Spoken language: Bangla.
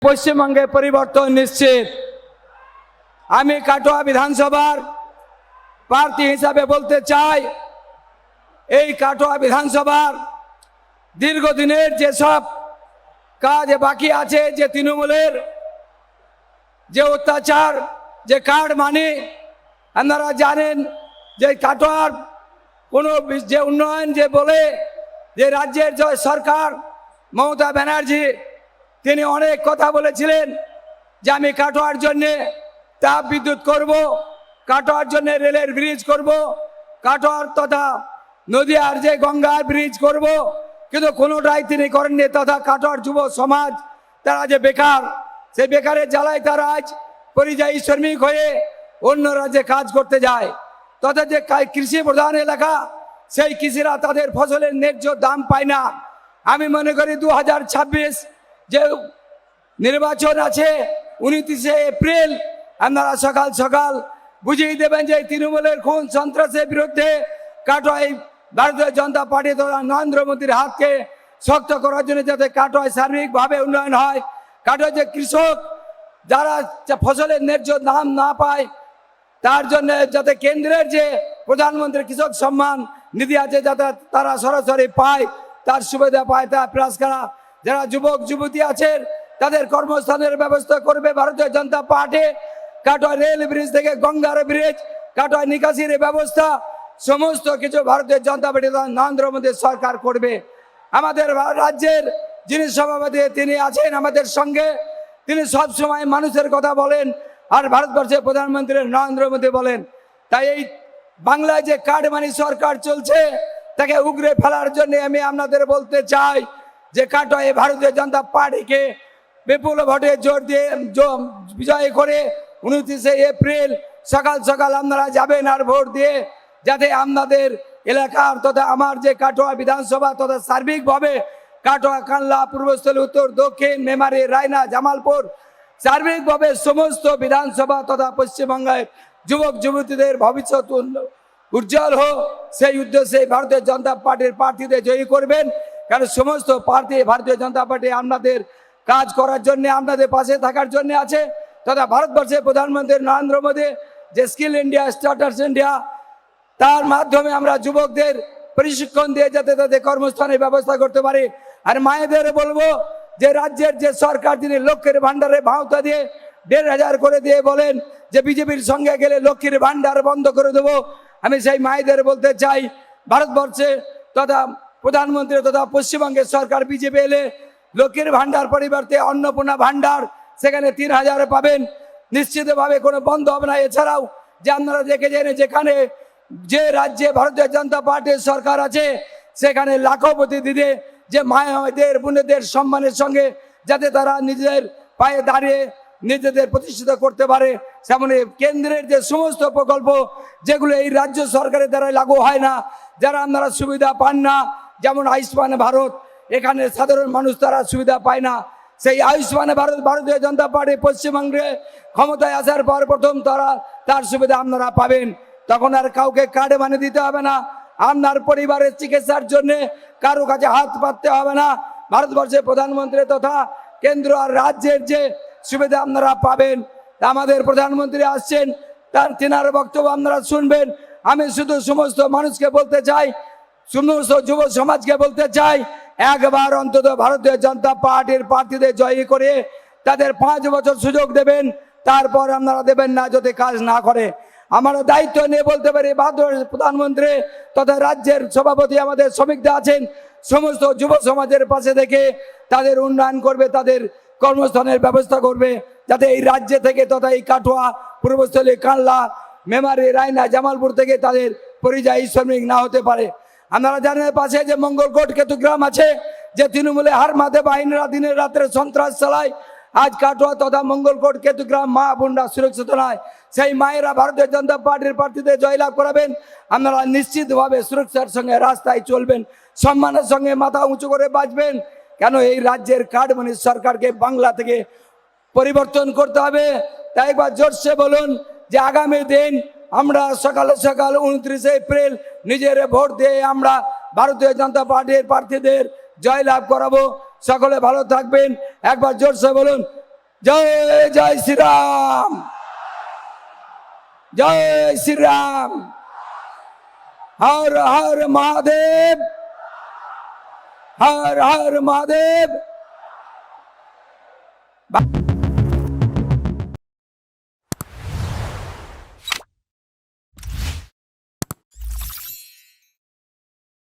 পশ্চিমবঙ্গে পরিবর্তন নিশ্চিত। আমি কাটোয়া বিধানসভার প্রার্থী হিসাবে বলতে চাই, এই কাটোয়া বিধানসভার দীর্ঘদিনের যেসব কাজ বাকি আছে, যে তৃণমূলের যে অত্যাচার, যে কার্ড মানি, আপনারা জানেন যে কাটোয়ার কোনো যে উন্নয়ন যে বলে যে রাজ্যের যে সরকার মমতা ব্যানার্জি তিনি অনেক কথা বলেছিলেন যে আমি কাটোয়ার জন্যে তাপ বিদ্যুৎ করব, কাটোয়ার জন্য রেলের ব্রিজ করব, কাটোয়ার তথা নদীয়ার যে গঙ্গার ব্রিজ করব, কিন্তু কোনোটাই তিনি করেননি। তথা কাটোয়ার যুব সমাজ তারা যে বেকার, সেই বেকারের জ্বালায় তারা আজ পরিযায়ী শ্রমিক হয়ে অন্য রাজ্যে কাজ করতে যায়। তথা যে কৃষি প্রধান এলাকা, সেই কৃষিরা তাদের ফসলের ন্যায্য দাম পায় না। আমি মনে করি 2026 যে নির্বাচন আছে 29শে এপ্রিল, আপনারা সকাল সকাল বুঝিয়ে দেবেন যে তৃণমূলের খুন সন্ত্রাসের বিরুদ্ধে কাটোয়ায় ভারতীয় জনতা পার্টি তথা নরেন্দ্র মোদীর হাতকে শক্ত করার জন্য, যাতে কাটোয়ায় সার্বিকভাবে উন্নয়ন হয়। কাটোয়ায় যে কৃষক যারা ফসলের ন্যায্য দাম না পায়, তার জন্য যাতে কেন্দ্রের যে প্রধানমন্ত্রী কৃষক সম্মান নিধি আছে যাতে তারা সরাসরি পায়, তার সুবিধা পায়, তা প্রয়াস করা। যারা যুবক যুবতী আছেন তাদের কর্মস্থানের ব্যবস্থা করবে ভারতীয় জনতা পার্টি। কাটোয়া রেল ব্রিজ থেকে গঙ্গার ব্রিজ, কাটোয়া নিকাশির ব্যবস্থা, সমস্ত কিছু ভারতীয় জনতা পার্টি নরেন্দ্র মোদী সরকার করবে। আমাদের রাজ্যের যিনি সভাপতি তিনি আছেন আমাদের সঙ্গে, তিনি সব সময় মানুষের কথা বলেন, আর ভারতবর্ষের প্রধানমন্ত্রী নরেন্দ্র মোদী বলেন। তাই এই বাংলায় যে কাটমানি সরকার চলছে তাকে উগরে ফেলার জন্য আমি আপনাদের বলতে চাই যে কাটোয়ায় ভারতীয় জনতা পার্টিকে বিপুল ভোটে জোর দিয়ে বিজয় করে 29শে এপ্রিল সকাল সকাল আপনারা যাবেন আর ভোট দিয়ে, যাতে আপনাদের এলাকার তথা আমার যে কাটোয়া বিধানসভা তথা সার্বিকভাবে কাটোয়া, কানলা, পূর্বস্থলী, উত্তর, দক্ষিণ, মেমারি, রায়না, জামালপুর সার্বিকভাবে সমস্ত বিধানসভা তথা পশ্চিমবঙ্গের যুবক যুবতীদের ভবিষ্যৎ উজ্জ্বল হোক, সেই উদ্দেশ্যে ভারতীয় জনতা পার্টির প্রার্থীদের জয়ী করবেন। কারণ সমস্ত প্রার্থী ভারতীয় জনতা পার্টি আপনাদের কাজ করার জন্য, আপনাদের পাশে থাকার জন্য আছে। তথা ভারতবর্ষের প্রধানমন্ত্রী নরেন্দ্র মোদী যে স্কিল ইন্ডিয়া, স্টার্টার্স ইন্ডিয়া, তার মাধ্যমে আমরা যুবকদের প্রশিক্ষণ দিয়ে যাতে তাদের কর্মস্থানের ব্যবস্থা করতে পারি। আর মায়েদের বলবো যে রাজ্যের যে সরকার তিনি লক্ষ্মীর ভান্ডারে ভাওতা দিয়ে 1,500 করে দিয়ে বলেন যে বিজেপির সঙ্গে গেলে লক্ষ্মীর ভান্ডার বন্ধ করে দেবো। আমি সেই মায়েদের বলতে চাই, ভারতবর্ষে তথা প্রধানমন্ত্রী তথা পশ্চিমবঙ্গের সরকার বিজেপি এলে লক্ষ্মীর ভান্ডার পরিবর্তে অন্নপূর্ণা ভান্ডার, সেখানে 3,000 পাবেন, নিশ্চিতভাবে কোনো বন্ধ হবে না। এছাড়াও যে আপনারা দেখেছেন যেখানে যে রাজ্যে ভারতীয় জনতা পার্টির সরকার আছে সেখানে লাখপতি দিদি যে মায়েদের বোনেদের সম্মানের সঙ্গে যাতে তারা নিজেদের পায়ে দাঁড়িয়ে নিজেদের প্রতিষ্ঠিত করতে পারে, সেমনি কেন্দ্রের যে সমস্ত প্রকল্প যেগুলো এই রাজ্য সরকারের দ্বারা লাগু হয় না, যারা আপনারা সুবিধা পান না, যেমন আয়ুষ্মান ভারত, এখানে সাধারণ মানুষ তারা সুবিধা পায় না। সেই আয়ুষ্মান ভারত ভারতীয় জনতা পার্টি পশ্চিমবঙ্গে ক্ষমতায় আসার পর প্রথম তার সুবিধা আপনারা পাবেন। তখন আর কাউকে কার্ড বানিয়ে দিতে হবে না, আপনার পরিবারের চিকিৎসার জন্য কারো কাছে হাত পাততে হবে না। ভারতবর্ষের প্রধানমন্ত্রী তথা কেন্দ্র আর রাজ্যের যে সুবিধা আপনারা পাবেন। আমাদের প্রধানমন্ত্রী আসছেন, তিনার বক্তব্য আপনারা শুনবেন। আমি শুধু সমস্ত মানুষকে বলতে চাই, সমস্ত যুব সমাজকে বলতে চাই, একবার অন্তত ভারতীয় জনতা পার্টির প্রার্থীদের জয়ী করে তাদের 5 বছর সুযোগ দেবেন, তারপর আপনারা দেবেন না যদি কাজ না করে। আমরা দায়িত্ব নিয়ে বলতে পারি, ভারতের প্রধানমন্ত্রী তথা রাজ্যের সভাপতি আমাদের শ্রমিকরা আছেন, সমস্ত যুব সমাজের পাশে থেকে তাদের উন্নয়ন করবে, তাদের কর্মস্থানের ব্যবস্থা করবে, যাতে এই রাজ্য থেকে তথা এই কাটোয়া, পূর্বস্থলী, কানলা, মেমারি, রায়না, জামালপুর থেকে তাদের পরিযায়ী শ্রমিক না হতে পারে। আপনারা জানেন পাশে যে মঙ্গলকোট কেতুগ্রাম আছে, যে তৃণমূলে হার মাধে বাহিনীরা দিনের রাত্রে সন্ত্রাস চালায়। আজ কাটোয়া তথা মঙ্গলকোট কেতুগ্রাম মা বোনরা সুরক্ষিত নয়, সেই মায়েরা ভারতীয় জনতা পার্টির প্রার্থীদের জয়লাভ করাবেন। আপনারা নিশ্চিতভাবে সুরক্ষার সঙ্গে রাস্তায় চলবেন, সম্মানের সঙ্গে মাথা উঁচু করে বাঁচবেন। কেন এই রাজ্যের কাটমানি সরকারকে বাংলা থেকে পরিবর্তন করতে হবে। তাই একবার জোরসে বলুন যে আগামী দিন আমরা সকালে সকাল 29শে এপ্রিল নিজের ভোট দিয়ে আমরা ভারতীয় জনতা পার্টির প্রার্থীদের জয়লাভ করাবো। সকলে ভালো থাকবেন, একবার জোরসে বলুন জয় জয় শ্রীরাম, জয় শ্রীরাম, হর হর মহাদেব, হর হর মহাদেব।